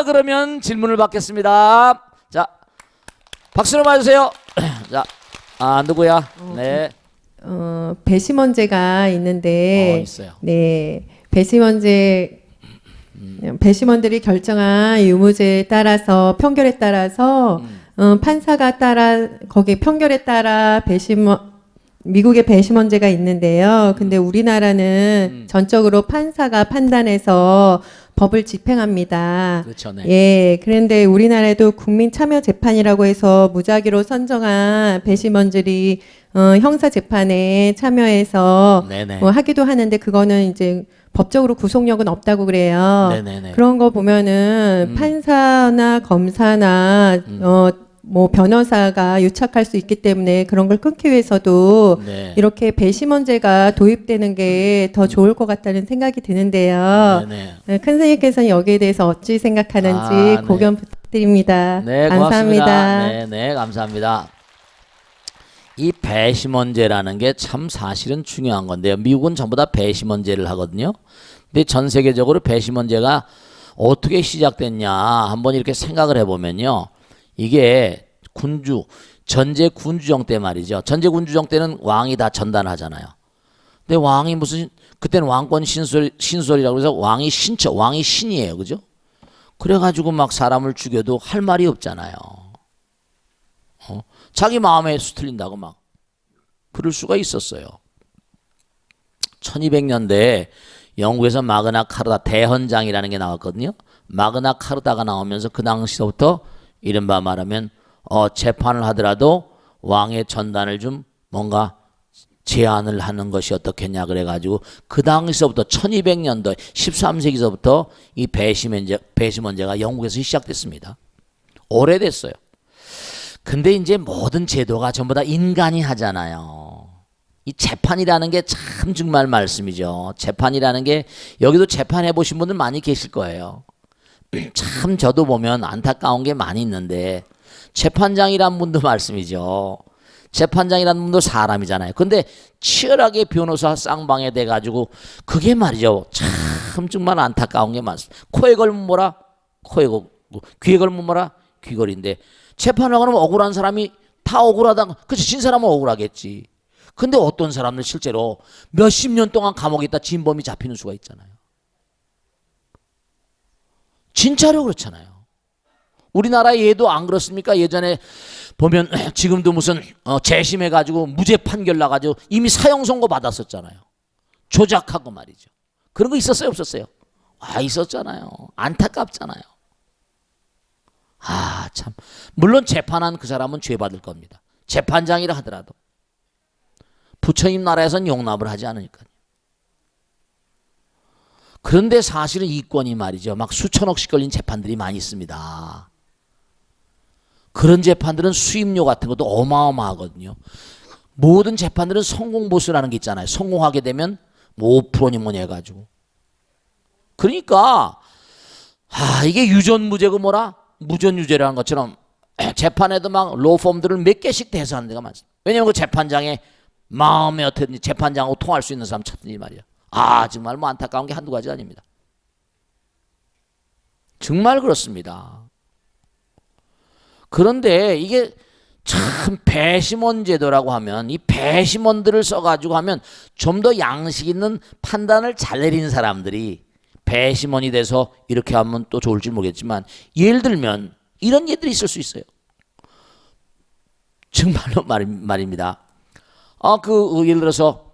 자, 그러면 질문을 받겠습니다. 자, 박수로 맞으세요. 자, 누구야? 네. 배심원제가 있는데, 있어요. 네, 배심원들이 결정한 유무제에 따라서 판결에 따라서 판사가 따라 거기 판결에 따라 미국의 배심원제가 있는데요. 근데 우리나라는 전적으로 판사가 판단해서 법을 집행합니다. 그렇죠, 네. 예, 그런데 우리나라에도 국민참여재판이라고 해서 무작위로 선정한 배심원들이 형사 재판에 참여해서 네네. 뭐 하기도 하는데 그거는 이제 법적으로 구속력은 없다고 그래요. 네네네. 그런 거 보면은 판사나 검사나 뭐 변호사가 유착할 수 있기 때문에 그런 걸 끊기 위해서도 네. 이렇게 배심원제가 도입되는 게 더 좋을 것 같다는 생각이 드는데요. 네네. 네, 큰 스님께서는 여기에 대해서 어찌 생각하는지 네. 고견 부탁드립니다. 네, 감사합니다. 고맙습니다. 네, 네, 감사합니다. 이 배심원제라는 게 참 사실은 중요한 건데요. 미국은 전부 다 배심원제를 하거든요. 근데 전 세계적으로 배심원제가 어떻게 시작됐냐 한번 이렇게 생각을 해보면요. 이게 전제 군주정 때 말이죠. 전제 군주정 때는 왕이 다 전단하잖아요. 근데 왕이 그때는 왕권 신설이라고 해서 왕이 신이에요. 그죠? 그래가지고 막 사람을 죽여도 할 말이 없잖아요. 자기 마음에 수틀린다고 막 그럴 수가 있었어요. 1200년대에 영국에서 마그나 카르타 대헌장이라는 게 나왔거든요. 마그나 카르타가 나오면서 그 당시부터 이른바 말하면 재판을 하더라도 왕의 전단을 좀 뭔가 제한을 하는 것이 어떻겠냐 그래가지고 그 당시서부터 1200년도 13세기서부터 이 배심원제가 영국에서 시작됐습니다. 오래됐어요. 근데 이제 모든 제도가 전부 다 인간이 하잖아요. 이 재판이라는 게 참 정말 말씀이죠. 재판이라는 게 여기도 재판해 보신 분들 많이 계실 거예요. 참 저도 보면 안타까운 게 많이 있는데 재판장이란 분도 말씀이죠. 재판장이란 분도 사람이잖아요. 근데 치열하게 변호사 쌍방에 돼가지고 그게 말이죠. 참 정말 안타까운 게 많습니다. 코에 걸면 뭐라? 코에 걸고 귀에 걸면 뭐라? 귀걸인데 재판하고 나면 억울한 사람이 다 억울하다. 그치, 진 사람은 억울하겠지. 근데 어떤 사람은 실제로 몇십 년 동안 감옥에 있다 진범이 잡히는 수가 있잖아요. 진짜로 그렇잖아요. 우리나라 얘도 안 그렇습니까? 예전에 보면 지금도 무슨 재심해가지고 무죄 판결 나가지고 이미 사형 선고 받았었잖아요. 조작하고 말이죠. 그런 거 있었어요, 없었어요? 있었잖아요. 안타깝잖아요. 참. 물론 재판한 그 사람은 죄받을 겁니다. 재판장이라 하더라도. 부처님 나라에서는 용납을 하지 않으니까요. 그런데 사실은 이권이 말이죠. 막 수천억씩 걸린 재판들이 많이 있습니다. 그런 재판들은 수임료 같은 것도 어마어마하거든요. 모든 재판들은 성공보수라는 게 있잖아요. 성공하게 되면 뭐 5%니 뭐니 해가지고. 그러니까 이게 유전무죄고 뭐라? 무전유죄라는 것처럼 재판에도 막 로펌들을 몇 개씩 대서하는 데가 많습니다. 왜냐하면 그 재판장의 마음에 어떻게든지 재판장하고 통할 수 있는 사람 찾든지 말이야. 정말 뭐 안타까운 게 한두 가지가 아닙니다. 정말 그렇습니다. 그런데 이게 참 배심원 제도라고 하면 이 배심원들을 써가지고 하면 좀 더 양식 있는 판단을 잘 내리는 사람들이 배심원이 돼서 이렇게 하면 또 좋을지 모르겠지만 예를 들면 이런 예들이 있을 수 있어요. 정말로 말입니다. 예를 들어서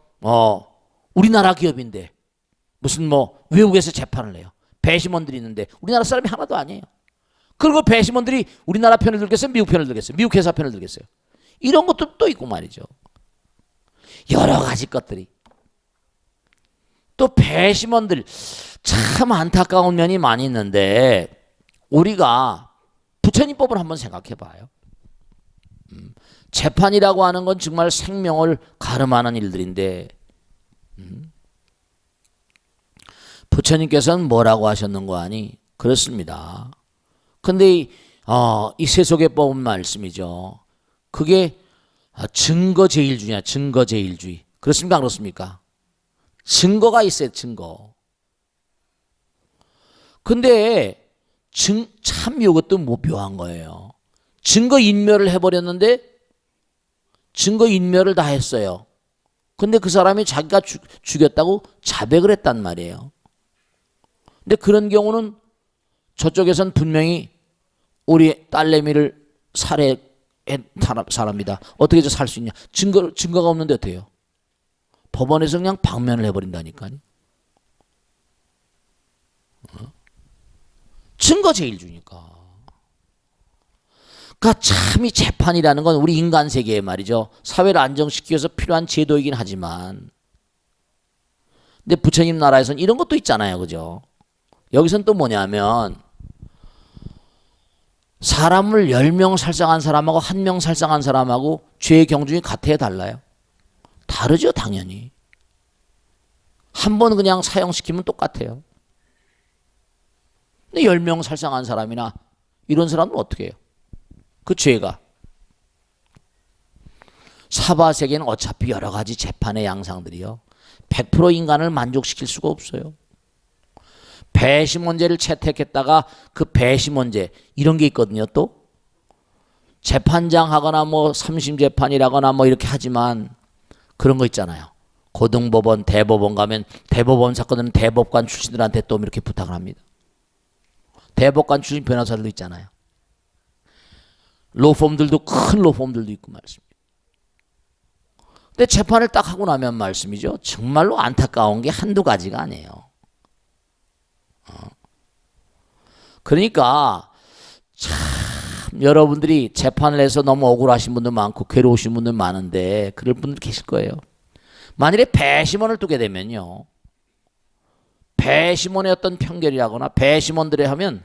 우리나라 기업인데 무슨 뭐 외국에서 재판을 해요. 배심원들이 있는데 우리나라 사람이 하나도 아니에요. 그리고 배심원들이 우리나라 편을 들겠어요? 미국 편을 들겠어요? 미국 회사 편을 들겠어요? 이런 것도 또 있고 말이죠. 여러 가지 것들이. 또 배심원들 참 안타까운 면이 많이 있는데 우리가 부처님법을 한번 생각해 봐요. 재판이라고 하는 건 정말 생명을 가름하는 일들인데 부처님께서는 뭐라고 하셨는 거 아니? 그렇습니다. 근데 이 세속의 법은 말씀이죠. 그게 증거제일주의냐, 증거제일주의. 그렇습니까? 안 그렇습니까? 증거가 있어요, 증거. 근데 참 이것도 묘한 거예요. 증거 인멸을 해버렸는데 증거 인멸을 다 했어요. 근데 그 사람이 자기가 죽였다고 자백을 했단 말이에요. 근데 그런 경우는 저쪽에선 분명히 우리 딸내미를 살해한 사람이다. 어떻게 저 살 수 있냐? 증거가 없는데 어떻게 해요? 법원에서 그냥 방면을 해버린다니까요. 증거 제일 주니까. 그러니까 참 이 재판이라는 건 우리 인간 세계에 말이죠. 사회를 안정시키기 위해서 필요한 제도이긴 하지만, 근데 부처님 나라에서는 이런 것도 있잖아요, 그죠? 여기서는 또 뭐냐면 사람을 10명 살상한 사람하고 1명 살상한 사람하고 죄의 경중이 같아야 달라요? 다르죠, 당연히. 한 번 그냥 사형시키면 똑같아요. 근데 10명 살상한 사람이나 이런 사람은 어떻게 해요? 그 죄가. 사바세계는 어차피 여러 가지 재판의 양상들이요. 100% 인간을 만족시킬 수가 없어요. 배심원죄를 채택했다가 그 배심원죄 이런 게 있거든요. 또 재판장 하거나 뭐 삼심재판이라거나 뭐 이렇게 하지만 그런 거 있잖아요. 고등법원, 대법원 가면 대법원 사건은 대법관 출신들한테 또 이렇게 부탁을 합니다. 대법관 출신 변호사들도 있잖아요. 로펌들도 큰 로펌들도 있고 말씀입니다. 근데 재판을 딱 하고 나면 말씀이죠. 정말로 안타까운 게 한두 가지가 아니에요. 그러니까 참 여러분들이 재판을 해서 너무 억울하신 분들 많고 괴로우신 분들 많은데 그럴 분들 계실 거예요. 만일에 배심원을 두게 되면요. 배심원의 어떤 편결이라거나 배심원들에 하면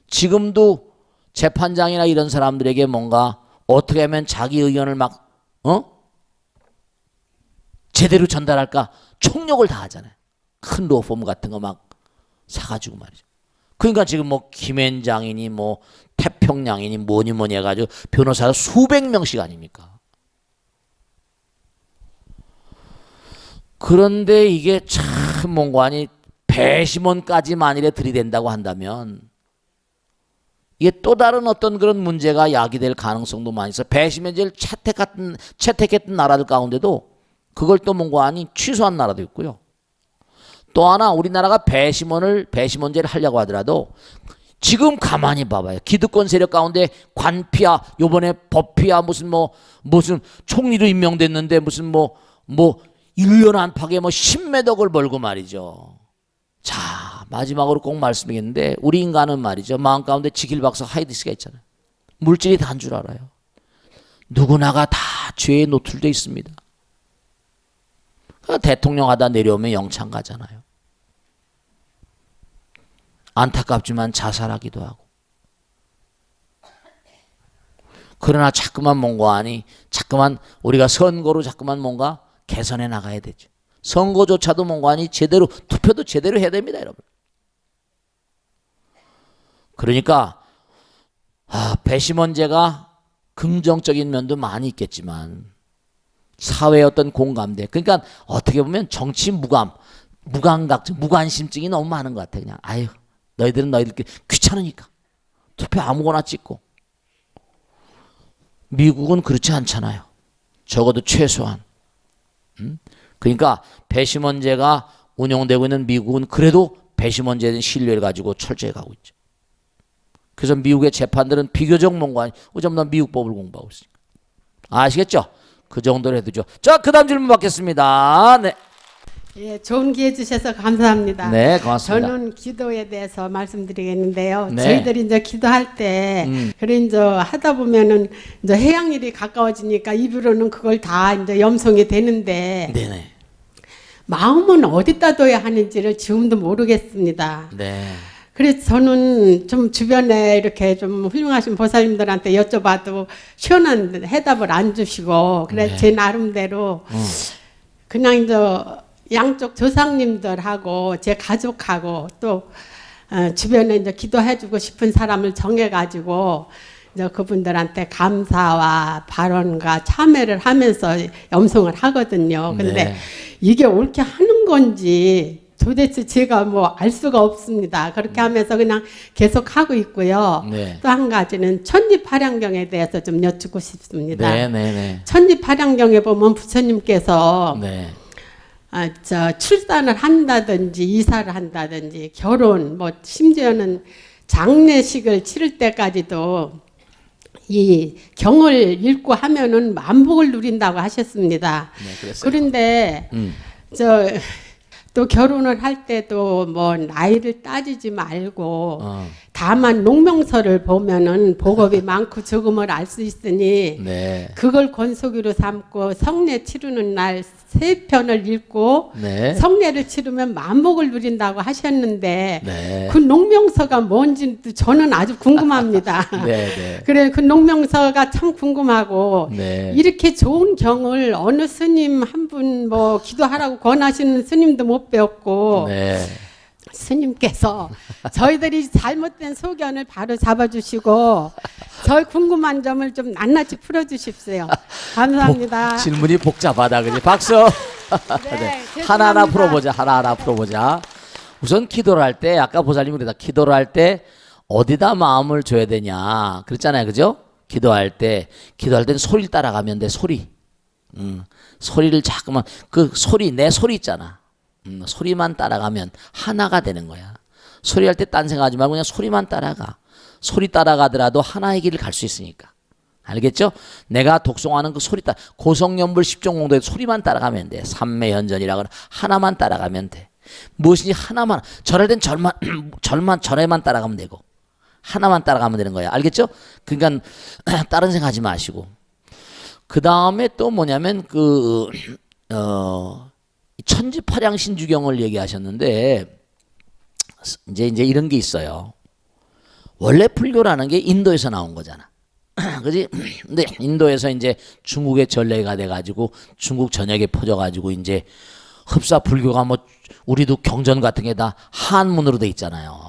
지금도 재판장이나 이런 사람들에게 뭔가 어떻게 하면 자기 의견을 막 제대로 전달할까 총력을 다 하잖아요. 큰 로펌 같은 거 막 사가지고 말이죠. 그러니까 지금 뭐 김앤장이니 뭐 태평양이니 뭐니 해가지고 변호사가 수백 명씩 아닙니까? 그런데 이게 참 뭔가 아니 배심원까지 만일에 들이댄다고 한다면 이게 또 다른 어떤 그런 문제가 야기될 가능성도 많이 있어. 배심원죄를 채택했던 나라들 가운데도 그걸 또 뭔가 아니 취소한 나라도 있고요. 또 하나 우리나라가 배심원죄를 하려고 하더라도 지금 가만히 봐봐요. 기득권 세력 가운데 관피야 요번에 법피야 무슨 총리로 임명됐는데 무슨 뭐 1년 안팎에 뭐 10매덕을 벌고 말이죠. 자 마지막으로 꼭 말씀드리겠는데 우리 인간은 말이죠. 마음 가운데 지킬박사 하이디스가 있잖아요. 물질이 다인 줄 알아요. 누구나가 다 죄에 노출되어 있습니다. 대통령 하다 내려오면 영창 가잖아요. 안타깝지만 자살하기도 하고. 그러나 자꾸만 뭔가 아니 자꾸만 우리가 선거로 자꾸만 뭔가 개선해 나가야 되죠. 선거조차도 뭔가 아니 제대로 투표도 제대로 해야 됩니다, 여러분. 그러니까 배심원죄가 긍정적인 면도 많이 있겠지만 사회의 어떤 공감대, 그러니까 어떻게 보면 정치 무감각증, 무관심증이 너무 많은 것 같아. 그냥 아유 너희들은 너희들끼리 귀찮으니까 투표 아무거나 찍고. 미국은 그렇지 않잖아요. 적어도 최소한. 그러니까 배심원죄가 운영되고 있는 미국은 그래도 배심원죄에 대한 신뢰를 가지고 철저히 가고 있죠. 그래서 미국의 재판들은 비교적 뭔가 어쩌면 난 미국 법을 공부하고 있으니까. 아시겠죠? 그 정도로 해두죠. 자, 그 다음 질문 받겠습니다. 네. 예, 좋은 기회 주셔서 감사합니다. 네, 고맙습니다. 저는 기도에 대해서 말씀드리겠는데요. 네. 저희들이 이제 기도할 때, 그래 이제 하다 보면은 이제 해양일이 가까워지니까 입으로는 그걸 다 이제 염송이 되는데, 네네. 마음은 어디다 둬야 하는지를 지금도 모르겠습니다. 네. 그래서 저는 좀 주변에 이렇게 좀 훌륭하신 보살님들한테 여쭤봐도 시원한 해답을 안 주시고, 그래 네. 제 나름대로 그냥 이제 양쪽 조상님들하고 제 가족하고 또 주변에 이제 기도해주고 싶은 사람을 정해가지고 이제 그분들한테 감사와 발언과 참회를 하면서 염송을 하거든요. 근데 네. 이게 옳게 하는 건지 도대체 제가 뭐 알 수가 없습니다. 그렇게 하면서 그냥 계속 하고 있고요. 네. 또 한 가지는 천지팔양경에 대해서 좀 여쭙고 싶습니다. 네네네. 천지팔양경에 보면 부처님께서 네. 출산을 한다든지 이사를 한다든지 결혼 뭐 심지어는 장례식을 치를 때까지도 이 경을 읽고 하면은 만복을 누린다고 하셨습니다. 네, 그랬어요. 그런데 또 결혼을 할 때도 뭐 나이를 따지지 말고 다만 농명서를 보면은 복업이 많고 적음을 알 수 있으니 네. 그걸 권속으로 삼고 성례 치르는 날 세 편을 읽고 네. 성례를 치르면 만복을 누린다고 하셨는데 네. 그 농명서가 뭔지도 저는 아주 궁금합니다. 네, 네. 그래 그 농명서가 참 궁금하고 네. 이렇게 좋은 경을 어느 스님 한 분 뭐 기도하라고 권하시는 스님도 못 배웠고 네. 스님께서 저희들이 잘못된 소견을 바로 잡아주시고 저희 궁금한 점을 좀 낱낱이 풀어주십시오. 감사합니다. 질문이 복잡하다 그지? 박수. 네, 하나하나 죄송합니다. 풀어보자. 하나하나 풀어보자. 우선 기도를 할 때 아까 보살님이 그랬다. 기도를 할 때 어디다 마음을 줘야 되냐 그랬잖아요, 그죠? 기도할 때 소리를 따라가면 돼. 소리. 소리를 자꾸만 그 소리 내 소리 있잖아. 소리만 따라가면 하나가 되는 거야. 소리할 때 딴 생각하지 말고 그냥 소리만 따라가. 소리 따라가더라도 하나의 길을 갈 수 있으니까. 알겠죠? 내가 독송하는 그 소리 따라 고성연불 십종공도에 소리만 따라가면 돼. 삼매현전이라고 하나만 따라가면 돼. 무엇인지 하나만 절할 땐 절에만 따라가면 되고 하나만 따라가면 되는 거야. 알겠죠? 그러니까 다른 생각하지 마시고. 그 다음에 또 뭐냐면 천지팔양신주경을 얘기하셨는데 이제 이런 게 있어요. 원래 불교라는 게 인도에서 나온 거잖아. 그지? 근데 인도에서 이제 중국의 전례가 돼가지고 중국 전역에 퍼져가지고 이제 흡사 불교가 뭐 우리도 경전 같은 게 다 한문으로 돼 있잖아요.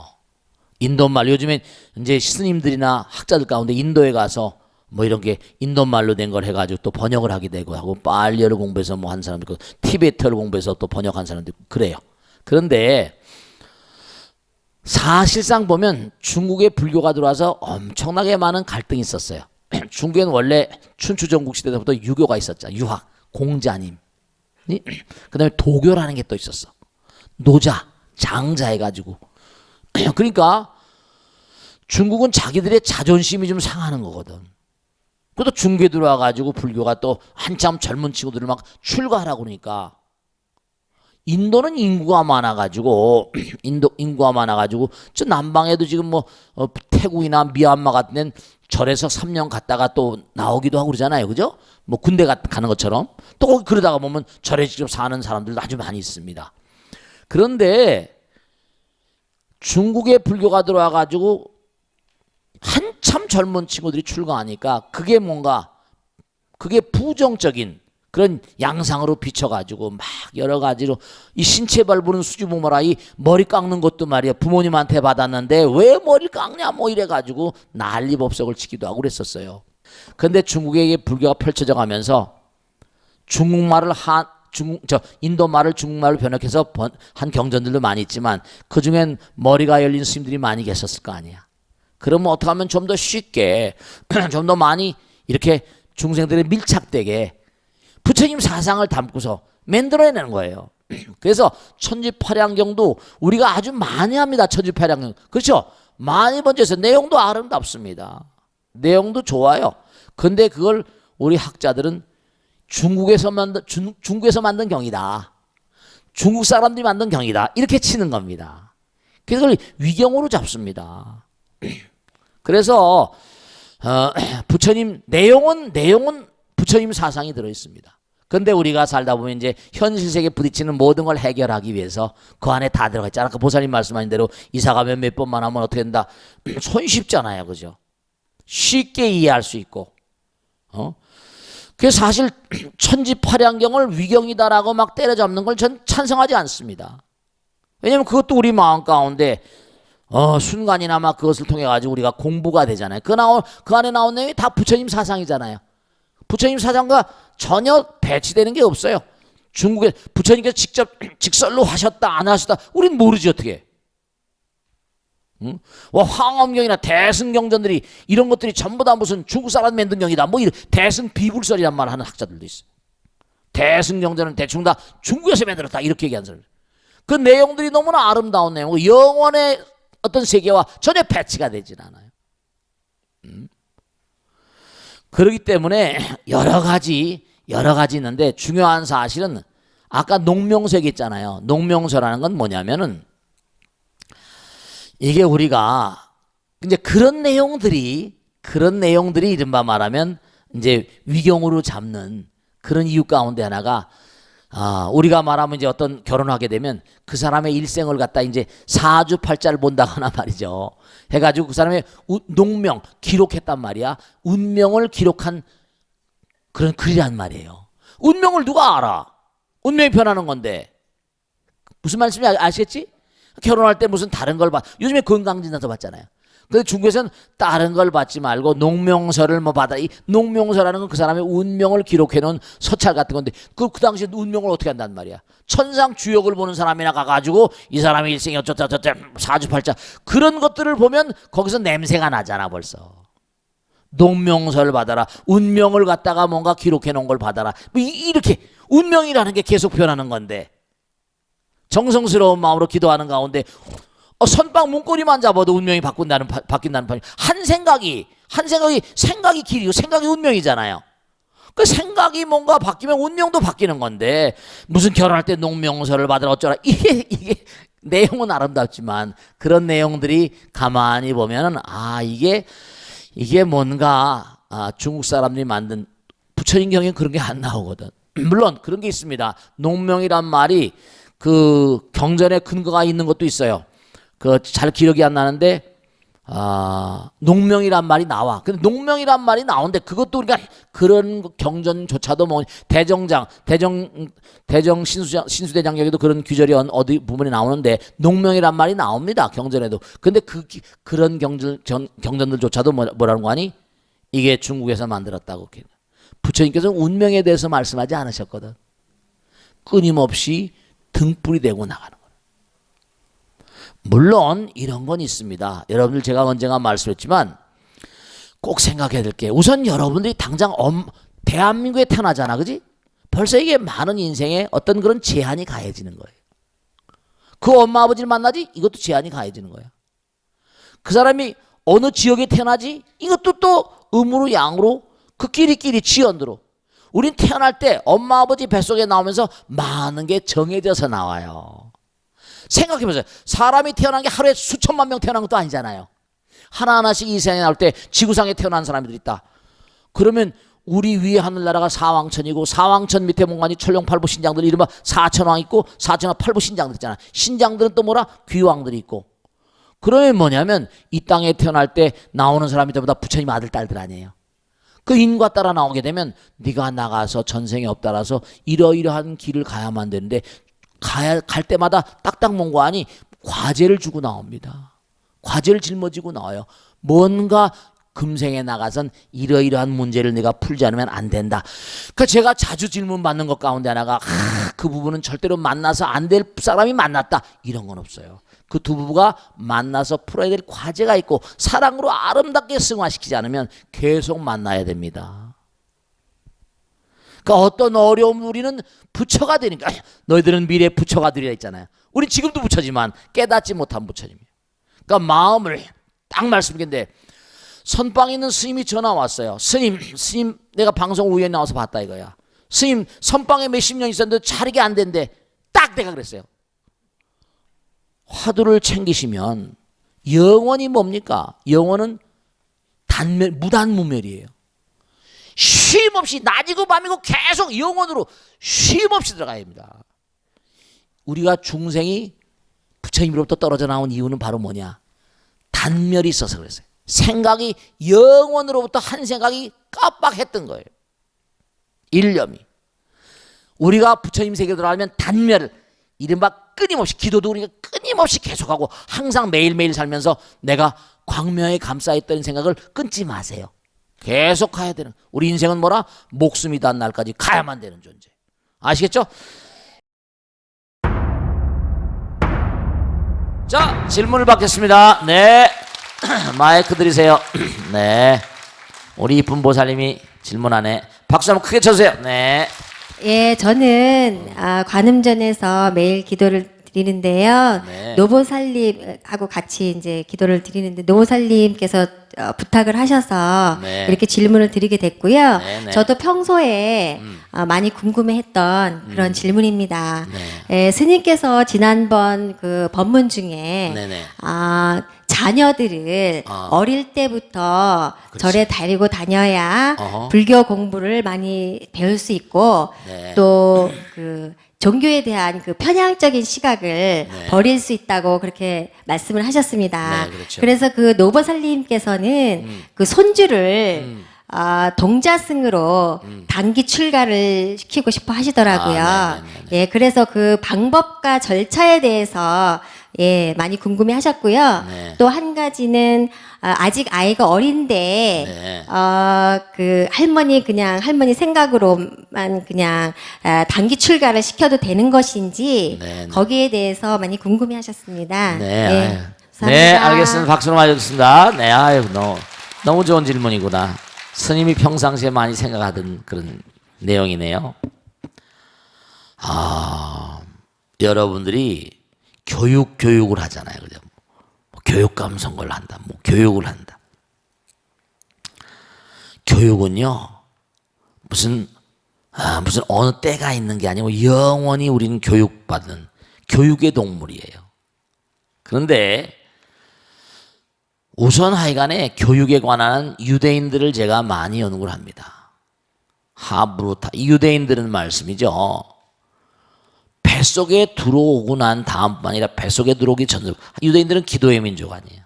인도말 요즘엔 이제 스님들이나 학자들 가운데 인도에 가서 뭐 이런 게 인도말로 된 걸 해가지고 또 번역을 하게 되고 하고 빨리어를 공부해서 뭐 한 사람도 있고 티베트어를 공부해서 또 번역한 사람도 있고 그래요. 그런데 사실상 보면 중국에 불교가 들어와서 엄청나게 많은 갈등이 있었어요. 중국에는 원래 춘추전국 시대 때부터 유교가 있었죠. 유학, 공자님. 그 다음에 도교라는 게 또 있었어. 노자, 장자 해가지고. 그러니까 중국은 자기들의 자존심이 좀 상하는 거거든. 그것도 중국에 들어와가지고 불교가 또 한참 젊은 친구들을 막 출가하라고 그러니까 인도는 인구가 많아가지고 저 남방에도 지금 뭐 태국이나 미얀마 같은 데는 절에서 3년 갔다가 또 나오기도 하고 그러잖아요, 그죠? 뭐 군대 가는 것처럼 또 거기 그러다가 보면 절에 직접 사는 사람들도 아주 많이 있습니다. 그런데 중국에 불교가 들어와가지고 한참 젊은 친구들이 출가하니까 그게 부정적인 그런 양상으로 비춰가지고 막 여러 가지로 이 신체 발부는 수주부모라 이 머리 깎는 것도 말이야 부모님한테 받았는데 왜 머리를 깎냐 뭐 이래가지고 난리법석을 치기도 하고 그랬었어요. 근데 중국에 불교가 펼쳐져 가면서 중국말을 인도말을 중국말로 번역해서 한 경전들도 많이 있지만 그중엔 머리가 열린 스님들이 많이 계셨을 거 아니야. 그러면 어떻게 하면 좀 더 쉽게 좀 더 많이 이렇게 중생들의 밀착되게 부처님 사상을 담고서 만들어내는 거예요. 그래서 천지팔양경도 우리가 아주 많이 합니다. 천지팔양경. 그렇죠? 많이 번져서 내용도 아름답습니다. 내용도 좋아요. 근데 그걸 우리 학자들은 중국에서 만든 경이다. 중국 사람들이 만든 경이다. 이렇게 치는 겁니다. 그래서 그걸 위경으로 잡습니다. 그래서 부처님 내용은 부처님 사상이 들어 있습니다. 근데 우리가 살다 보면 이제 현실 세계에 부딪히는 모든 걸 해결하기 위해서 그 안에 다 들어가 있잖아. 아까 보살님 말씀하신 대로 이사 가면 몇 번만 하면 어떻게 된다. 손쉽잖아요, 그죠? 쉽게 이해할 수 있고. 그래서 사실 천지팔양경을 위경이다라고 막 때려잡는 걸 전 찬성하지 않습니다. 왜냐하면 그것도 우리 마음 가운데 순간이나마 그것을 통해 가지고 우리가 공부가 되잖아요. 그 안에 나온 내용이 다 부처님 사상이잖아요. 부처님 사상과 전혀 배치되는 게 없어요. 중국에 부처님께서 직접 직설로 하셨다 안 하셨다 우린 모르지 어떻게. 응? 와, 황엄경이나 대승경전들이 이런 것들이 전부 다 무슨 중국 사람 만든 경이다 뭐 이런 대승 비불설이란 말 하는 학자들도 있어. 대승경전은 대충 다 중국에서 만들었다 이렇게 얘기하는 사람. 그 내용들이 너무나 아름다운 내용이고 영원의 어떤 세계와 전혀 배치가 되질 않아요. 그렇기 때문에 여러 가지 있는데 중요한 사실은 아까 농명서 얘기했잖아요. 농명서라는 건 뭐냐면은 이게 우리가 이제 그런 내용들이 이른바 말하면 이제 위경으로 잡는 그런 이유 가운데 하나가 우리가 말하면 이제 어떤 결혼하게 되면 그 사람의 일생을 갖다 이제 사주팔자를 본다거나 말이죠. 해가지고 그 사람의 농명 기록했단 말이야. 운명을 기록한 그런 글이란 말이에요. 운명을 누가 알아? 운명이 변하는 건데 무슨 말씀인지 아시겠지? 결혼할 때 무슨 다른 걸 봐. 요즘에 건강진단서 받잖아요. 근데 중국에서는 다른 걸 받지 말고 농명서를 뭐 받아. 이 농명서라는 건 그 사람의 운명을 기록해 놓은 서찰 같은 건데 그 당시에 운명을 어떻게 한단 말이야. 천상 주역을 보는 사람이나 가가지고 이 사람의 일생이 어쩌다 사주팔자 그런 것들을 보면 거기서 냄새가 나잖아 벌써. 농명서를 받아라. 운명을 갖다가 뭔가 기록해 놓은 걸 받아라. 뭐 이렇게 운명이라는 게 계속 변하는 건데 정성스러운 마음으로 기도하는 가운데 선빵 문고리만 잡아도 운명이 바뀐다는 판이 한 생각이 길이고 생각이 운명이잖아요. 그 생각이 뭔가 바뀌면 운명도 바뀌는 건데 무슨 결혼할 때 농명서를 받으라 어쩌라 이게 내용은 아름답지만 그런 내용들이 가만히 보면은 이게 뭔가 중국 사람들이 만든 부처님 경에는 그런 게 안 나오거든. 물론 그런 게 있습니다. 농명이란 말이 그 경전에 근거가 있는 것도 있어요. 그 잘 기억이 안 나는데 농명이란 말이 나와. 근데 농명이란 말이 나오는데 그것도 우리가 그런 경전조차도 뭐 대정 신수대장 여기도 그런 규절이 어디 부분에 나오는데 농명이란 말이 나옵니다. 경전에도. 근데 그런 경전들조차도 뭐라는 거 아니? 이게 중국에서 만들었다고. 부처님께서는 운명에 대해서 말씀하지 않으셨거든. 끊임없이 등불이 되고 나가는 거예요. 물론 이런 건 있습니다. 여러분들 제가 언젠가 말씀했지만 꼭 생각해야 될 게 우선 여러분들이 당장 대한민국에 태어나잖아. 그지? 벌써 이게 많은 인생에 어떤 그런 제한이 가해지는 거예요. 그 엄마 아버지를 만나지? 이것도 제한이 가해지는 거야. 그 사람이 어느 지역에 태어나지? 이것도 또 음으로 양으로 그 끼리끼리 지연으로 우린 태어날 때 엄마 아버지 뱃속에 나오면서 많은 게 정해져서 나와요. 생각해보세요. 사람이 태어난 게 하루에 수천만 명 태어난 것도 아니잖아요. 하나하나씩 이 세상에 나올 때 지구상에 태어난 사람들이 있다. 그러면 우리 위에 하늘나라가 사왕천이고 사왕천 밑에 뭔가니 천룡팔부 신장들이 이른바 사천왕 있고 사천왕 팔부 신장들 있잖아. 신장들은 또 뭐라? 귀왕들이 있고. 그러면 뭐냐면 이 땅에 태어날 때 나오는 사람이 전부 다 부처님 아들 딸들 아니에요. 그 인과 따라 나오게 되면 네가 나가서 전생에 없다라서 이러이러한 길을 가야만 되는데 갈 때마다 딱딱 뭔가 아니 과제를 주고 나옵니다. 과제를 짊어지고 나와요. 뭔가 금생에 나가선 이러이러한 문제를 내가 풀지 않으면 안 된다. 그러니까 제가 자주 질문 받는 것 가운데 하나가 그 부부는 절대로 만나서 안 될 사람이 만났다. 이런 건 없어요. 그 두 부부가 만나서 풀어야 될 과제가 있고 사랑으로 아름답게 승화시키지 않으면 계속 만나야 됩니다. 그러니까 어떤 어려움 우리는 부처가 되니까 너희들은 미래 부처가 되리라 했잖아요. 우리 지금도 부처지만 깨닫지 못한 부처님이에요. 그러니까 마음을 딱 말씀드린데 선방에 있는 스님이 전화 왔어요. 스님 내가 방송 우연히 나와서 봤다 이거야. 스님 선방에 몇십 년 있었는데 차리게 안 된대. 딱 내가 그랬어요. 화두를 챙기시면 영원이 뭡니까? 영원은 무단무멸이에요. 쉼없이 낮이고 밤이고 계속 영원으로 쉼없이 들어가야 합니다. 우리가 중생이 부처님으로부터 떨어져 나온 이유는 바로 뭐냐? 단멸이 있어서 그랬어요. 생각이 영원으로부터 한 생각이 깜빡했던 거예요. 일념이. 우리가 부처님 세계로 들어가면 단멸, 이른바 끊임없이 기도도 우리가 끊임없이 계속하고 항상 매일매일 살면서 내가 광명에 감싸있던 생각을 끊지 마세요. 계속 가야 되는. 우리 인생은 뭐라? 목숨이 닿는 날까지 가야만 되는 존재. 아시겠죠? 자, 질문을 받겠습니다. 네. 마이크 드리세요. 네. 우리 이쁜 보살님이 질문하네. 박수 한번 크게 쳐주세요. 네. 예, 저는 관음전에서 매일 기도를 드리는데요. 네. 노보살님하고 같이 이제 기도를 드리는데 노보살님께서 부탁을 하셔서 네. 이렇게 질문을 드리게 됐고요. 네, 네. 저도 평소에 많이 궁금해했던 그런 질문입니다. 예, 스님께서 지난번 그 법문 중에 네, 네. 자녀들을 어릴 때부터 그렇지. 절에 데리고 다녀야 어허. 불교 공부를 많이 배울 수 있고 네. 또 그 종교에 대한 그 편향적인 시각을 버릴 수 있다고 그렇게 말씀을 하셨습니다. 네, 그렇죠. 그래서 그 노보살님께서는 그 손주를 동자승으로 단기 출가를 시키고 싶어 하시더라고요. 아, 예, 그래서 그 방법과 절차에 대해서 예, 많이 궁금해 하셨고요. 네. 또 한 가지는 아직 아이가 어린데 네. 그 할머니 생각으로만 그냥 단기 출가를 시켜도 되는 것인지 네, 네. 거기에 대해서 많이 궁금해 하셨습니다. 네, 예, 아유. 감사합니다. 네, 알겠습니다. 박수로 맞아주겠습니다. 네, 아유, 너무 좋은 질문이구나. 스님이 평상시에 많이 생각하던 그런 내용이네요. 여러분들이 교육을 하잖아요. 그죠? 뭐 교육감 선거를 한다. 뭐 교육을 한다. 교육은요, 무슨 어느 때가 있는 게 아니고 영원히 우리는 교육받는 교육의 동물이에요. 그런데 우선 하여간에 교육에 관한 유대인들을 제가 많이 연구를 합니다. 하브루타, 이 유대인들은 말씀이죠. 뱃속에 들어오고 난 다음뿐 아니라 뱃속에 들어오기 전에 유대인들은 기도의 민족 아니에요.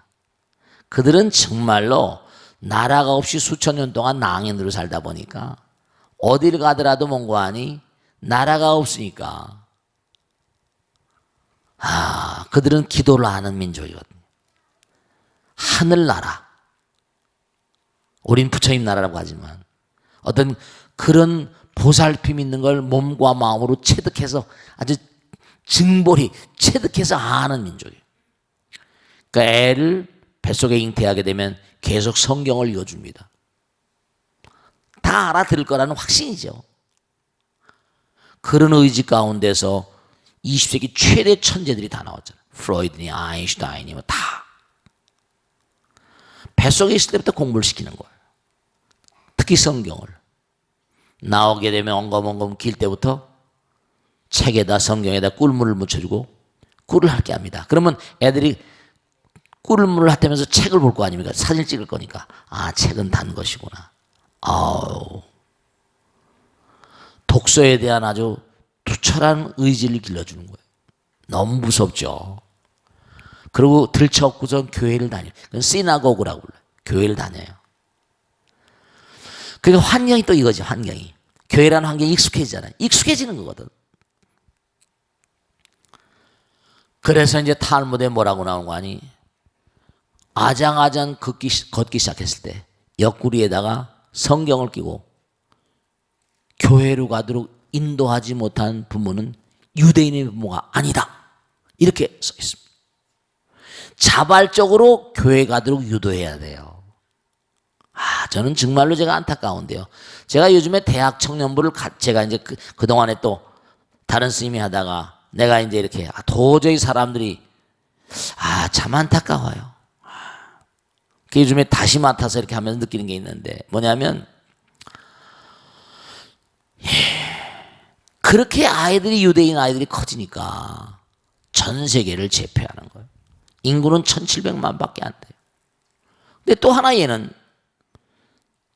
그들은 정말로 나라가 없이 수천 년 동안 낭인으로 살다 보니까 어딜 가더라도 뭔가 하니 나라가 없으니까 그들은 기도를 하는 민족이거든요. 하늘나라, 우린 부처님 나라라고 하지만 어떤 그런 보살핌 있는 걸 몸과 마음으로 체득해서 아주 증벌이 체득해서 하는 민족이에요. 그러니까 애를 뱃속에 잉태하게 되면 계속 성경을 읽어줍니다. 다 알아들을 거라는 확신이죠. 그런 의지 가운데서 20세기 최대 천재들이 다 나왔잖아요. 프로이드니 아인슈타인이 뭐 다. 뱃속에 있을 때부터 공부를 시키는 거예요. 특히 성경을. 나오게 되면 엉검엉검 길 때부터 책에다 성경에다 꿀물을 묻혀주고 꿀을 핥게 합니다. 그러면 애들이 꿀물을 핥으면서 책을 볼 거 아닙니까? 사진 찍을 거니까. 책은 단 것이구나. 독서에 대한 아주 투철한 의지를 길러주는 거예요. 너무 무섭죠. 그리고 들쳐업고서 교회를 다녀요. 그건 시나고그라고 불러요. 교회를 다녀요. 그러니까 환경이 또 이거지, 환경이. 교회라는 환경이 익숙해지잖아요. 익숙해지는 거거든. 그래서 이제 탈무드에 뭐라고 나온 거 아니? 아장아장 걷기 시작했을 때 옆구리에다가 성경을 끼고 교회로 가도록 인도하지 못한 부모는 유대인의 부모가 아니다. 이렇게 써 있습니다. 자발적으로 교회 가도록 유도해야 돼요. 저는 정말로 제가 안타까운데요. 제가 요즘에 대학 청년부를 제가 이제 그동안에 또 다른 스님이 하다가 내가 이제 이렇게 도저히 사람들이 참 안타까워요. 요즘에 다시 맡아서 이렇게 하면서 느끼는 게 있는데 뭐냐면 그렇게 유대인 아이들이 커지니까 전 세계를 제패하는 거예요. 인구는 1700만 밖에 안 돼요. 근데 또 하나 얘는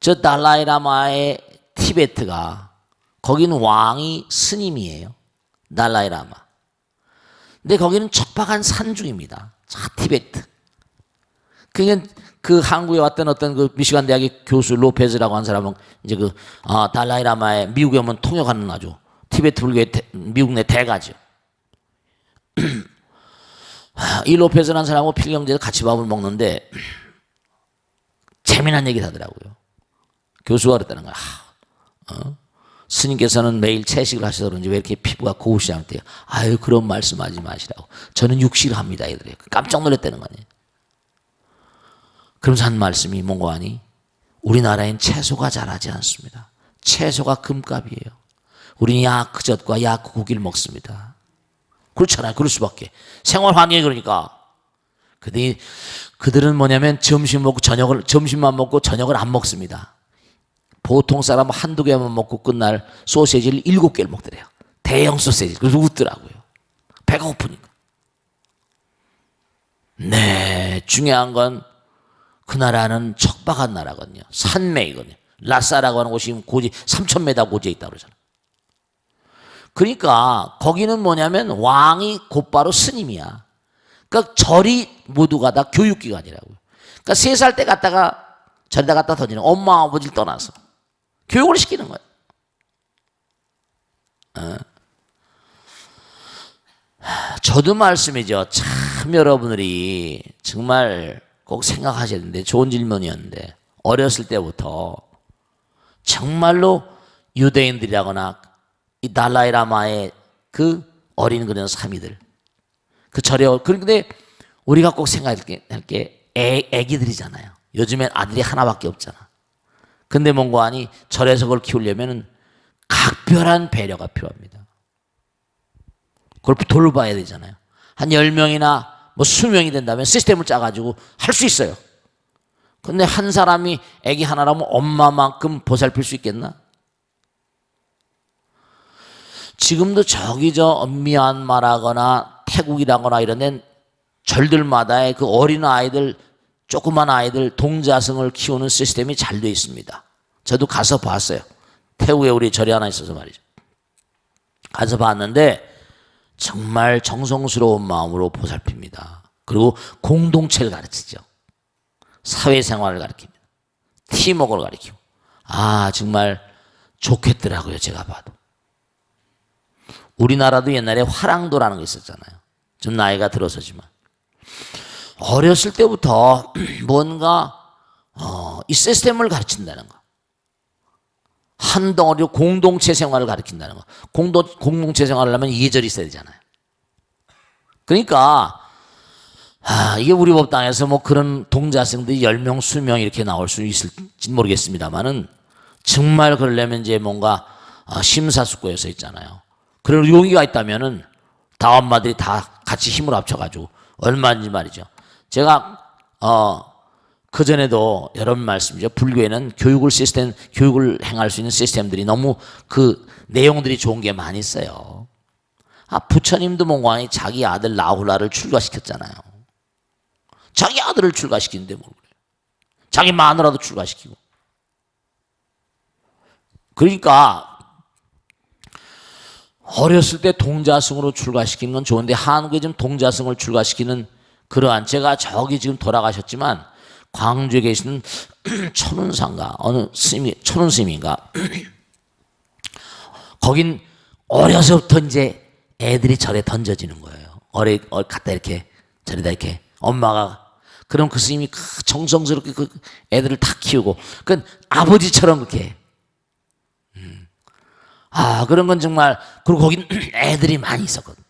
저 달라이라마의 티베트가 거기는 왕이 스님이에요. 달라이라마. 근데 거기는 척박한 산중입니다. 티베트. 그러니까 그 한국에 왔던 어떤 그 미시간 대학의 교수 로페즈라고 한 사람은 이제 달라이라마의 미국에 오면 통역하는 아주 티베트 불교의 미국 내 대가죠. 이 로페즈라는 사람하고 필경제에서 같이 밥을 먹는데 재미난 얘기를 하더라고요. 교수가 그랬다는 거야. 스님께서는 매일 채식을 하셔서 그런지 왜 이렇게 피부가 고우시지 않대요. 아유, 그런 말씀하지 마시라고. 저는 육식을 합니다. 이들이 깜짝 놀랐다는 거 아니에요. 그러면서 한 말씀이 뭔가 하니 우리나라엔 채소가 자라지 않습니다. 채소가 금값이에요. 우리는 야크젓과 야크 고기를 먹습니다. 그렇잖아요. 그럴 수밖에. 생활 환경이 그러니까. 그들은 뭐냐면 점심만 먹고 저녁을 안 먹습니다. 보통 사람은 한두 개만 먹고 끝날 소시지를 7개를 먹더래요. 대형 소시지. 그래서 웃더라고요. 배가 고프니까. 네, 중요한 건 그 나라는 척박한 나라거든요. 산맥이거든요. 라사라고 하는 곳이 고지 3,000m 고지에 있다고 그러잖아요. 그러니까 거기는 뭐냐면 왕이 곧바로 스님이야. 그러니까 절이 모두가 다 교육기관이라고요. 그러니까 3살 때 갔다가 절에다 갖다 던지는 엄마 아버지를 떠나서 교육을 시키는 거예요. 저도 말씀이죠. 참 여러분들이 정말 꼭 생각하셔야 되는데 좋은 질문이었는데 어렸을 때부터 정말로 유대인들이라거나 이 달라이라마의 그 어린 그런 사미들 그 절에 그런데 우리가 꼭 생각할 게 애기들이잖아요. 요즘엔 아들이 하나밖에 없잖아. 근데 뭔가 하니 절에서 그걸 키우려면은 각별한 배려가 필요합니다. 그걸 돌봐야 되잖아요. 한 10명이나 뭐 20명이 된다면 시스템을 짜가지고 할 수 있어요. 근데 한 사람이 애기 하나라면 엄마만큼 보살필 수 있겠나? 지금도 저기 미얀마라거나 태국이라거나 이런 데는 절들마다의 그 어린 아이들, 조그만 아이들 동자승을 키우는 시스템이 잘 돼 있습니다. 저도 가서 봤어요. 태국에 우리 절이 하나 있어서 말이죠. 가서 봤는데 정말 정성스러운 마음으로 보살핍니다. 그리고 공동체를 가르치죠. 사회생활을 가르칩니다. 팀워크를 가르치고. 아, 정말 좋겠더라고요. 제가 봐도. 우리나라도 옛날에 화랑도라는 거 있었잖아요. 좀 나이가 들어서지만. 어렸을 때부터 뭔가 이 시스템을 가르친다는 거. 한 덩어리로 공동체 생활을 가르친다는 거. 공동체 생활을 하면 예절이 있어야 되잖아요. 그러니까 이게 우리 법당에서 뭐 그런 동자생들이 10명, 20명 이렇게 나올 수 있을지 모르겠습니다만은 정말 그러려면 이제 뭔가 심사숙고해서 있잖아요. 그런 용의가 있다면은 다원마들이 다 같이 힘을 합쳐가지고 얼마인지 말이죠. 제가 그전에도 여러 번 말씀이죠. 불교에는 교육을 행할 수 있는 시스템들이 너무 그 내용들이 좋은 게 많이 있어요. 부처님도 몽광이 자기 아들 라훌라를 출가시켰잖아요. 자기 아들을 출가시키는데 뭘 그래요. 자기 마누라도 출가시키고. 그러니까 어렸을 때 동자승으로 출가시키는 건 좋은데 한국에 지금 동자승을 출가시키는 그러한 제가 저기 지금 돌아가셨지만 광주에 계시는 천운상가 어느 스님이 천운 스님인가 거긴 어려서부터 이제 애들이 절에 던져지는 거예요. 갖다 이렇게 절에다 이렇게 엄마가 그럼 그 스님이 정성스럽게 그 애들을 다 키우고 그건 아버지처럼 그렇게 그런 건 정말 그리고 거긴 애들이 많이 있었거든.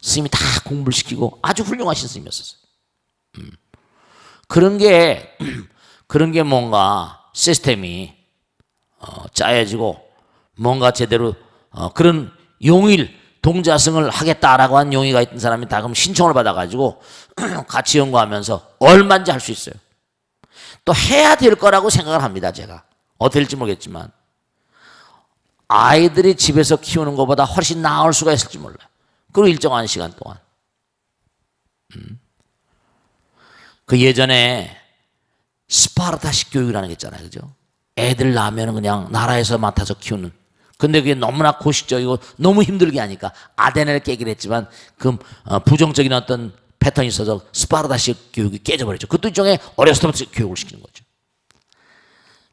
스님이 다 공부를 시키고 아주 훌륭하신 스님이었어요. 그런 게 뭔가 시스템이 짜여지고 뭔가 제대로 그런 용일 동자승을 하겠다라고 한 용의가 있던 사람이 다 그럼 신청을 받아가지고 같이 연구하면서 얼마인지 할 수 있어요. 또 해야 될 거라고 생각을 합니다. 제가 어떻게 될지 모르겠지만 아이들이 집에서 키우는 것보다 훨씬 나을 수가 있을지 몰라요. 그리고 일정한 시간 동안 그 예전에 스파르타식 교육이라는 게 있잖아요. 그죠? 애들 낳으면 그냥 나라에서 맡아서 키우는. 근데 그게 너무나 고식적이고 너무 힘들게 하니까 아데네를 깨기로 했지만 그 부정적인 어떤 패턴이 있어서 스파르타식 교육이 깨져버렸죠. 그것도 일종의 어렸을 때부터 교육을 시키는 거죠.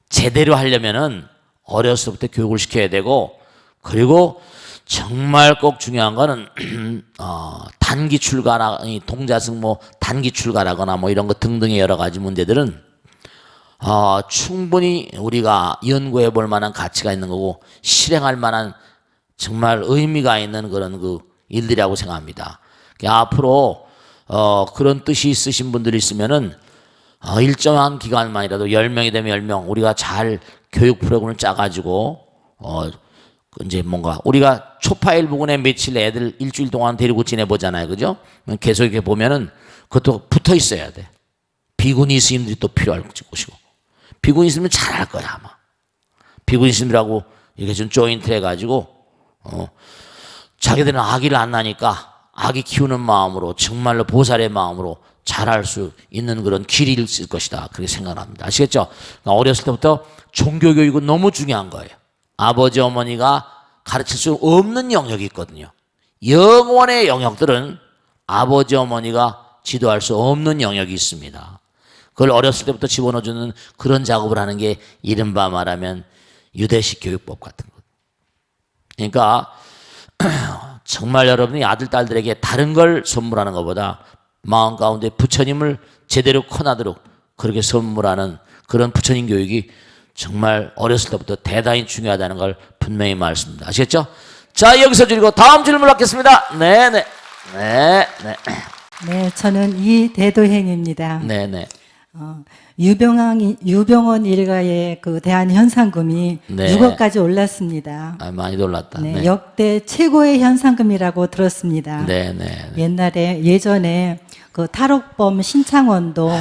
제대로 하려면은 어렸을 때부터 교육을 시켜야 되고 그리고 정말 꼭 중요한 거는 단기 출가나 동자승 뭐 단기 출가라거나 뭐 이런 거 등등의 여러 가지 문제들은 충분히 우리가 연구해 볼 만한 가치가 있는 거고 실행할 만한 정말 의미가 있는 그런 그 일들이라고 생각합니다. 앞으로 그런 뜻이 있으신 분들이 있으면은 일정한 기간만이라도 10명이 되면 10명 우리가 잘 교육 프로그램을 짜가지고 이제 뭔가 우리가 초파일 부근에 며칠 애들 일주일 동안 데리고 지내보잖아요, 그죠? 계속 이렇게 보면은 그것도 붙어 있어야 돼. 비구니 스님들이 또 필요할 것이고 비구니 스님은 잘할 거야 아마. 비구니 스님들하고 이렇게 좀 조인트 해가지고 자기들은 아기를 안 낳으니까 아기 키우는 마음으로 정말로 보살의 마음으로 잘할 수 있는 그런 길이 있을 것이다. 그렇게 생각합니다. 아시겠죠? 그러니까 어렸을 때부터 종교 교육은 너무 중요한 거예요. 아버지 어머니가 가르칠 수 없는 영역이 있거든요. 영원의 영역들은 아버지 어머니가 지도할 수 없는 영역이 있습니다. 그걸 어렸을 때부터 집어넣어주는 그런 작업을 하는 게 이른바 말하면 유대식 교육법 같은 것. 그러니까 정말 여러분이 아들, 딸들에게 다른 걸 선물하는 것보다 마음 가운데 부처님을 제대로 커나도록 그렇게 선물하는 그런 부처님 교육이 정말 어렸을 때부터 대단히 중요하다는 걸 분명히 말씀드립니다. 아시겠죠? 자, 여기서 줄이고 다음 질문 받겠습니다. 네네. 네네. 네, 저는 이대도행입니다. 네네. 유병원 일가의 그 대한현상금이 네. 6억까지 올랐습니다. 많이 놀랐다. 네, 네. 역대 최고의 현상금이라고 들었습니다. 네네. 예전에 그 탈옥범 신창원도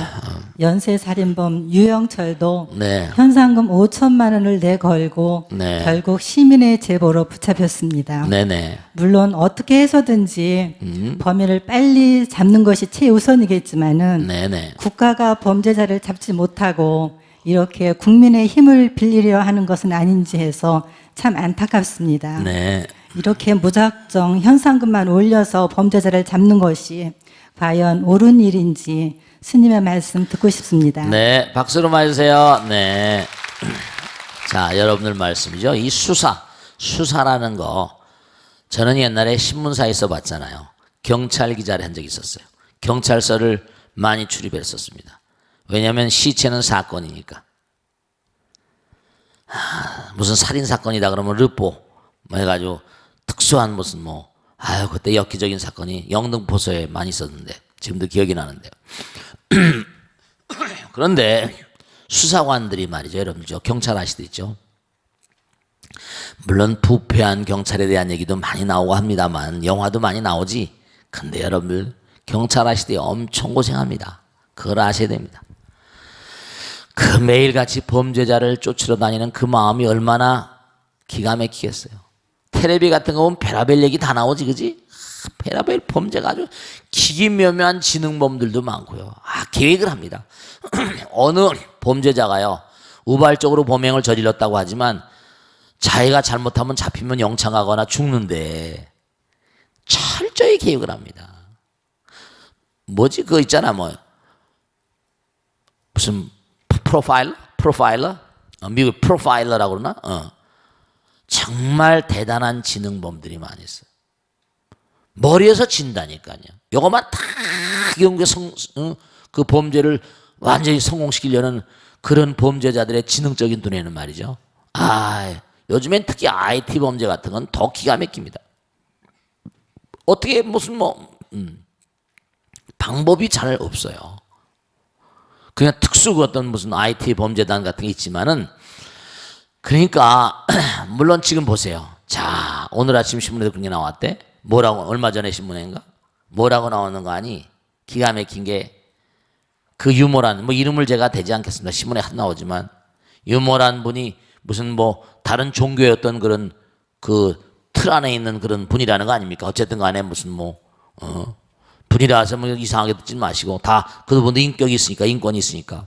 연쇄살인범 유영철도 네. 현상금 5천만 원을 내걸고 네. 결국 시민의 제보로 붙잡혔습니다. 네네. 물론 어떻게 해서든지 범인을 빨리 잡는 것이 최우선이겠지만은 네네. 국가가 범죄자를 잡지 못하고 이렇게 국민의 힘을 빌리려 하는 것은 아닌지 해서 참 안타깝습니다. 네. 이렇게 무작정 현상금만 올려서 범죄자를 잡는 것이 과연 옳은 일인지 스님의 말씀 듣고 싶습니다. 네, 박수로 맞으세요. 네. 자, 여러분들 말씀이죠. 이 수사라는 거 저는 옛날에 신문사에 써봤잖아요. 경찰 기자를 한 적이 있었어요. 경찰서를 많이 출입했었습니다. 왜냐하면 시체는 사건이니까. 무슨 살인 사건이다 그러면 르포 뭐 해가지고 특수한 무슨 그때 엽기적인 사건이 영등포소에 많이 있었는데 지금도 기억이 나는데요. 그런데 수사관들이 말이죠, 여러분들 경찰 아시죠? 물론 부패한 경찰에 대한 얘기도 많이 나오고 합니다만 영화도 많이 나오지. 근데 여러분들 경찰 아시되 엄청 고생합니다. 그걸 아셔야 됩니다. 그 매일같이 범죄자를 쫓으러 다니는 그 마음이 얼마나 기가 막히겠어요. 텔레비 같은 거 보면 베라벨 얘기 다 나오지, 그지? 베라벨 범죄가 아주 기기묘묘한 지능범들도 많고요. 계획을 합니다. 어느 범죄자가요, 우발적으로 범행을 저질렀다고 하지만 자기가 잘못하면 잡히면 영창하거나 죽는데 철저히 계획을 합니다. 뭐지? 그거 있잖아, 무슨 프로파일러? 미국 프로파일러라고 그러나? 정말 대단한 지능범들이 많이 있어요. 머리에서 진다니까요. 요것만 다 그 범죄를 완전히 성공시키려는 그런 범죄자들의 지능적인 두뇌는 말이죠. 요즘엔 특히 IT 범죄 같은 건 더 기가 막힙니다. 어떻게 무슨 방법이 잘 없어요. 그냥 특수 어떤 무슨 IT 범죄단 같은 게 있지만은 그러니까 물론 지금 보세요. 자, 오늘 아침 신문에도 그런 게 나왔대. 뭐라고 얼마 전에 신문인가? 뭐라고 나오는 거 아니? 기가 막힌 게 그 유모란 이름을 제가 대지 않겠습니다. 신문에 나오지만 유모란 분이 무슨 다른 종교였던 그런 그 틀 안에 있는 그런 분이라는 거 아닙니까? 어쨌든 간에 무슨 분이라서 이상하게 듣지 마시고 다 그분도 인격이 있으니까 인권이 있으니까.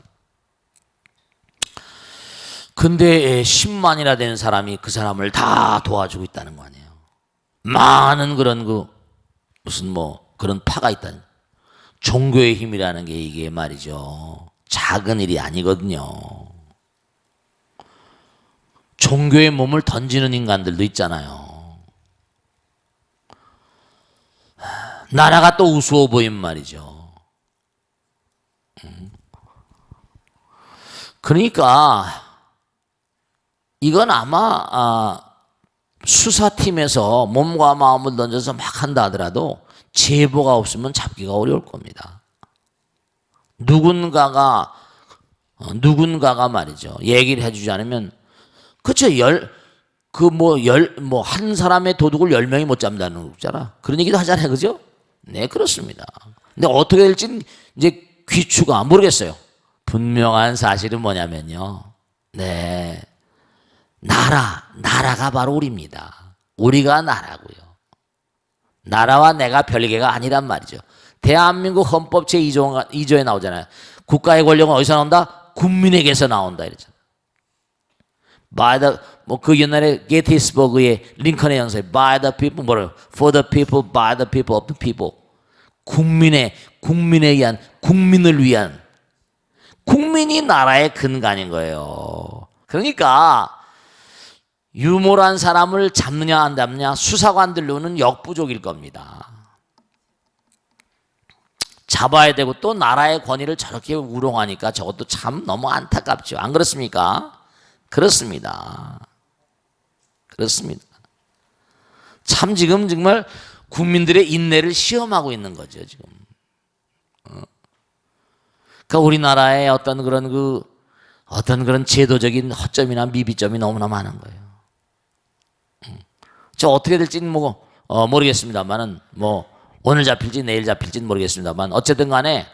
근데 10만이나 되는 사람이 그 사람을 다 도와주고 있다는 거 아니에요. 많은 그런 무슨 그런 파가 있다는. 종교의 힘이라는 게 이게 말이죠. 작은 일이 아니거든요. 종교의 몸을 던지는 인간들도 있잖아요. 나라가 또 우스워 보이면 말이죠. 그러니까 이건 아마 수사팀에서 몸과 마음을 던져서 막 한다 하더라도 제보가 없으면 잡기가 어려울 겁니다. 누군가가 말이죠. 얘기를 해주지 않으면, 그쵸, 한 사람의 도둑을 10명이 못 잡는다는 거잖아. 그런 얘기도 하잖아요. 그죠? 네, 그렇습니다. 근데 어떻게 될지는 이제 귀추가 모르겠어요. 분명한 사실은 뭐냐면요. 네. 나라가 바로 우리입니다. 우리가 나라고요. 나라와 내가 별개가 아니란 말이죠. 대한민국 헌법 제2조에 나오잖아요. 국가의 권력은 어디서 나온다? 국민에게서 나온다 이러잖아요. 그 옛날에 게티스버그의 링컨의 연설에 by the people, for the people, by the people, of the people. 국민에 의한, 국민을 위한. 국민이 나라의 근간인 거예요. 그러니까 유모란 사람을 잡느냐 안 잡느냐 수사관들로는 역부족일 겁니다. 잡아야 되고 또 나라의 권위를 저렇게 우롱하니까 저것도 참 너무 안타깝죠. 안 그렇습니까? 그렇습니다. 참 지금 정말 국민들의 인내를 시험하고 있는 거죠, 지금. 그러니까 우리나라의 어떤 그런 제도적인 허점이나 미비점이 너무나 많은 거예요. 저 어떻게 될지는 모르겠습니다만은 오늘 잡힐지 내일 잡힐지는 모르겠습니다만 어쨌든 간에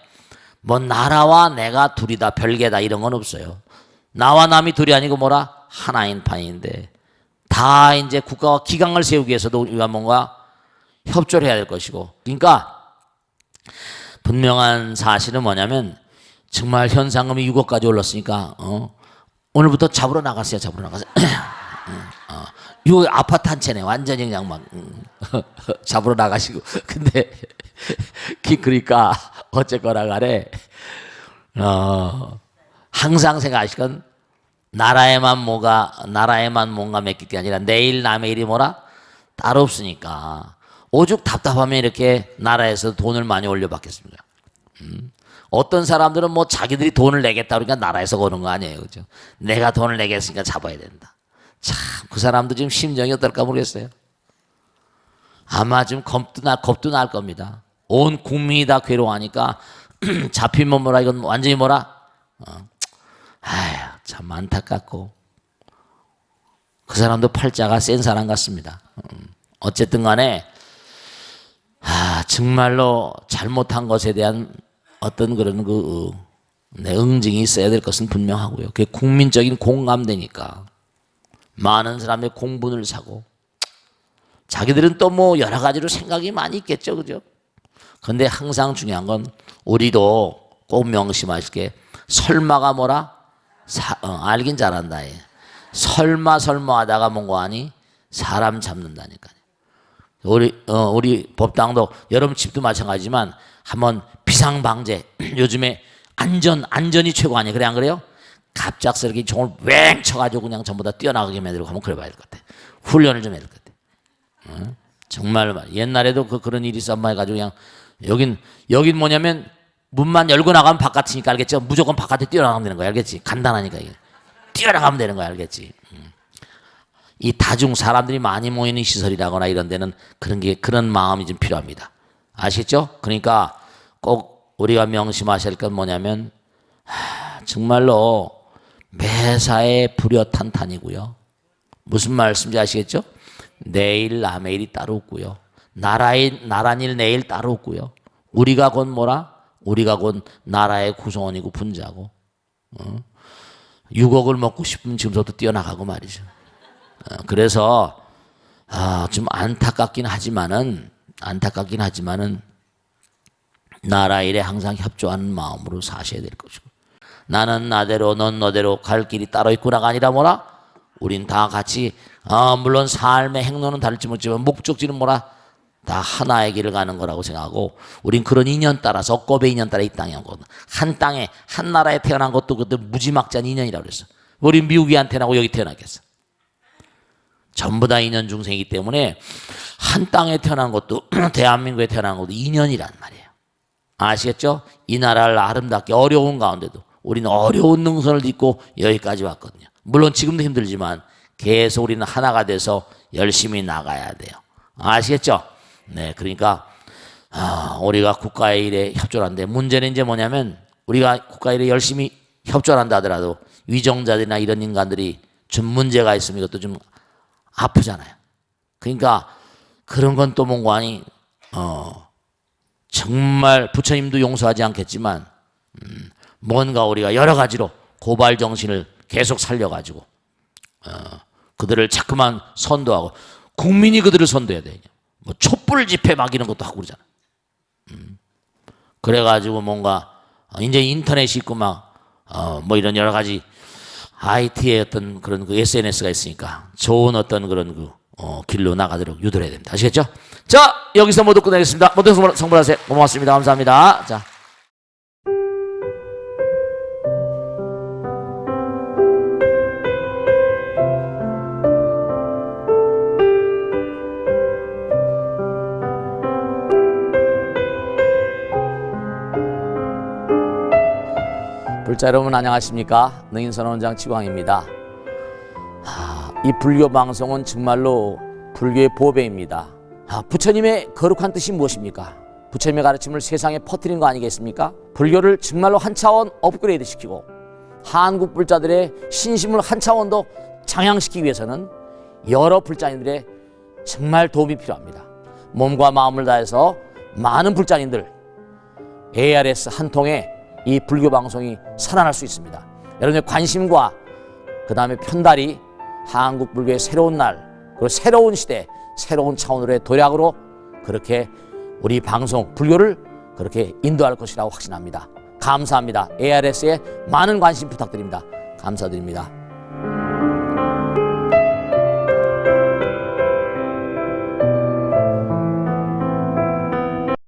나라와 내가 둘이다 별개다 이런 건 없어요. 나와 남이 둘이 아니고 하나인 판인데 다 이제 국가와 기강을 세우기 위해서도 우리가 뭔가 협조를 해야 될 것이고, 그러니까 분명한 사실은 뭐냐면 정말 현상금이 6억까지 올랐으니까 오늘부터 잡으러 나갔어요. 이거 아파트 한 채네. 완전히 그냥 막 잡으러 나가시고. 근데 그러니까 어쨌거나 간에 항상 생각하시건 나라에만 뭔가 맡길 게 아니라 내일 남의 일이 따로 없으니까 오죽 답답하면 이렇게 나라에서 돈을 많이 올려받겠습니까? 어떤 사람들은 자기들이 돈을 내겠다 그러니까 나라에서 거는 거 아니에요. 그죠? 내가 돈을 내겠으니까 잡아야 된다. 참, 그 사람도 지금 심정이 어떨까 모르겠어요. 아마 좀 겁도 날 겁니다. 온 국민이 다 괴로워하니까 잡히면 이건 완전히 아휴, 참 안타깝고. 그 사람도 팔자가 센 사람 같습니다. 어쨌든 간에 정말로 잘못한 것에 대한 어떤 그런 응징이 있어야 될 것은 분명하고요. 그게 국민적인 공감되니까 많은 사람의 공분을 사고, 자기들은 또 여러 가지로 생각이 많이 있겠죠, 그죠? 그런데 항상 중요한 건 우리도 꼭 명심하실 게 설마가 알긴 잘한다. 설마 하다가 뭔가 하니 사람 잡는다니까요. 우리 법당도 여러분 집도 마찬가지지만 한번 비상방제 요즘에 안전이 최고 아니에요? 그래 안 그래요? 갑작스럽게 종을 웽 쳐가지고 그냥 전부 다 뛰어나가게 만들고 한번 그래봐야 될 것 같아. 훈련을 좀 해야 될 것 같아. 정말 옛날에도 그런 일이 있었마 해가지고 그냥 여긴 뭐냐면 문만 열고 나가면 바깥이니까 알겠죠? 무조건 바깥에 뛰어나가면 되는 거야, 알겠지? 간단하니까 이게 뛰어나가면 되는 거야, 알겠지? 이 다중 사람들이 많이 모이는 시설이라거나 이런 데는 그런 마음이 좀 필요합니다. 아시겠죠? 그러니까 꼭 우리가 명심하셔야 할 건 뭐냐면 정말로 매사에 불효탄탄이고요. 무슨 말씀인지 아시겠죠? 내일 남의 일이 따로 없고요. 나라일 내일 따로 없고요. 우리가 곧 나라의 구성원이고 분자고 6억을 먹고 싶으면 지금부터 뛰어나가고 말이죠. 그래서 좀 안타깝긴 하지만은 나라 일에 항상 협조하는 마음으로 사셔야 될 것이고, 나는 나대로 넌 너대로 갈 길이 따로 있구나가 아니라 우린 다 같이 물론 삶의 행로는 다를지 모르지만 목적지는 다 하나의 길을 가는 거라고 생각하고, 우린 그런 인연 따라서 억겁의 인연 따라 이 땅에 온 거거든. 한 땅에 한 나라에 태어난 것도 그때 무지막지한 인연이라고 그랬어. 우린 미국이 안 태어나고 여기 태어났겠어. 전부 다 인연 중생이기 때문에 한 땅에 태어난 것도 대한민국에 태어난 것도 인연이란 말이에요. 아시겠죠? 이 나라를 아름답게 어려운 가운데도 우리는 어려운 능선을 딛고 여기까지 왔거든요. 물론 지금도 힘들지만 계속 우리는 하나가 돼서 열심히 나가야 돼요. 아시겠죠? 네, 그러니까 우리가 국가의 일에 협조하는데 문제는 이제 뭐냐면 우리가 국가의 일에 열심히 협조한다 하더라도 위정자들이나 이런 인간들이 좀 문제가 있으면 이것도 좀 아프잖아요. 그러니까 그런 건 또 뭔가니 정말 부처님도 용서하지 않겠지만 뭔가 우리가 여러 가지로 고발 정신을 계속 살려가지고 그들을 자꾸만 선도하고 국민이 그들을 선도해야 돼요. 뭐 촛불 집회 막 이런 것도 하고 그러잖아. 그래가지고 뭔가 이제 인터넷이 있고 막 뭐 이런 여러 가지 IT의 어떤 그런 그 SNS가 있으니까 좋은 어떤 그런 그 길로 나가도록 유도해야 됩니다. 아시겠죠? 자, 여기서 모두 끝내겠습니다. 모두 성불하세요. 고맙습니다. 감사합니다. 자. 불자 여러분 안녕하십니까? 능인선언원장 지광입니다. 이 불교 방송은 정말로 불교의 보배입니다. 부처님의 거룩한 뜻이 무엇입니까? 부처님의 가르침을 세상에 퍼뜨린 거 아니겠습니까? 불교를 정말로 한 차원 업그레이드 시키고 한국 불자들의 신심을 한 차원 더 장양시키기 위해서는 여러 불자님들의 정말 도움이 필요합니다. 몸과 마음을 다해서 많은 불자님들 ARS 한 통에 이 불교 방송이 살아날 수 있습니다. 여러분의 관심과 그 다음에 편달이 한국 불교의 새로운 날 그리고 새로운 시대 새로운 차원으로의 도약으로 그렇게 우리 방송 불교를 그렇게 인도할 것이라고 확신합니다. 감사합니다. ARS에 많은 관심 부탁드립니다. 감사드립니다.